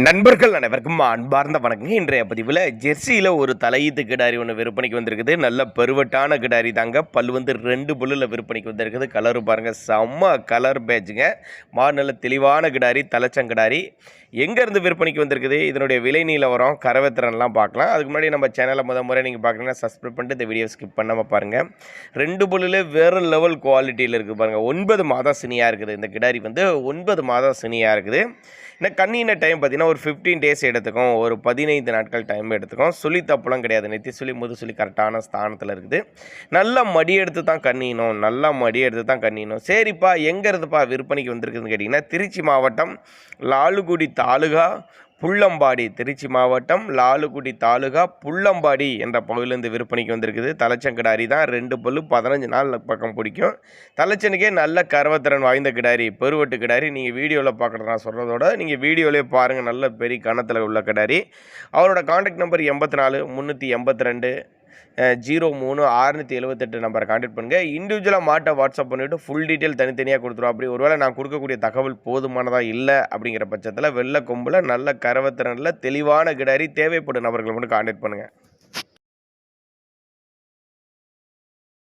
நண்பர்கள் அனைவருக்கும் அன்பார்ந்த வணக்கம். இன்றைய பதிவில் ஜெர்சியில் ஒரு தலையீத்து கிடாரி ஒன்று விற்பனைக்கு வந்திருக்குது. நல்ல பருவட்டான கிடாரி தாங்க. பல் வந்து 2 பல்லில் விற்பனைக்கு வந்திருக்குது. கலரு பாருங்கள், செம்ம கலர் பேட்சுங்க. நல்ல தெளிவான கிடாரி, தலைச்சங்கிடாரி. எங்கேருந்து விற்பனைக்கு வந்திருக்குது, இதனுடைய விலை நிலவரம், கரவத்திறன்லாம் பார்க்கலாம். அதுக்கு முன்னாடி நம்ம சேனலை முறை நீங்கள் பார்க்குறீங்கன்னா சப்ஸ்கிரைப் பண்ணிட்டு இந்த வீடியோ ஸ்கிப் பண்ணாமல் பாருங்கள். 2 பல்லில் வேறு லெவல் குவாலிட்டியில் இருக்குது பாருங்கள். 9 மாதம் சினியாக இருக்குது. இந்த கிடாரி வந்து 9 மாதம் சினியாக இருக்குது. இன்னும் கண்ணின டைம் பார்த்திங்கன்னா ஒரு 15 டேஸ் எடுத்துக்கும், ஒரு 15 நாட்கள் டைம் எடுத்துக்கும். சுழி தப்புலாம் கிடையாது. நெத்தி சுழி முது சுழி கரெக்டான ஸ்தானத்தில் இருக்குது. நல்லா மடி எடுத்து தான் கண்ணினோம், நல்லா மடி எடுத்து தான் கண்ணினோம். சரிப்பா, எங்கே இருந்துப்பா விற்பனைக்கு வந்திருக்குதுன்னு கேட்டிங்கன்னா, திருச்சி மாவட்டம் லாலுகுடி தாலுகா புள்ளம்பாடி, திருச்சி மாவட்டம் லாலுகுடி தாலுகா புள்ளம்பாடி என்ற பகுதியிலேருந்து விற்பனைக்கு வந்திருக்குது. தலைச்சங்கிடாரி தான். 2 பல்லு 15 நாள் பக்கம் பிடிக்கும். தலைச்சனுக்கே நல்ல கரவத்திறன் வாய்ந்த கிடாரி, பெருவட்டு கிடாரி. நீங்கள் வீடியோவில் பார்க்குறது நான் சொல்கிறதோட நீங்கள் வீடியோவிலே பாருங்கள். நல்ல பெரிய கணத்தில் உள்ள கிடாரி. அவரோட கான்டாக்ட் நம்பர் 84 382 03 678 நம்பரை கான்டாக்ட் பண்ணுங்கள். இண்டிவிஜுவலாக மாட்டை வாட்ஸ்அப் பண்ணிவிட்டு ஃபுல் டீட்டெயில் தனித்தனியாக கொடுத்துருவோம். அப்படி ஒருவேளை நான் கொடுக்கக்கூடிய தகவல் போதுமானதாக இல்லை அப்படிங்கிற பட்சத்தில் வெள்ளை கொம்பில் நல்ல கரவத்திறனில் தெளிவான கிடாரி தேவைப்படும் நபர்கள் மட்டும் கான்டாக்ட் பண்ணுங்கள்.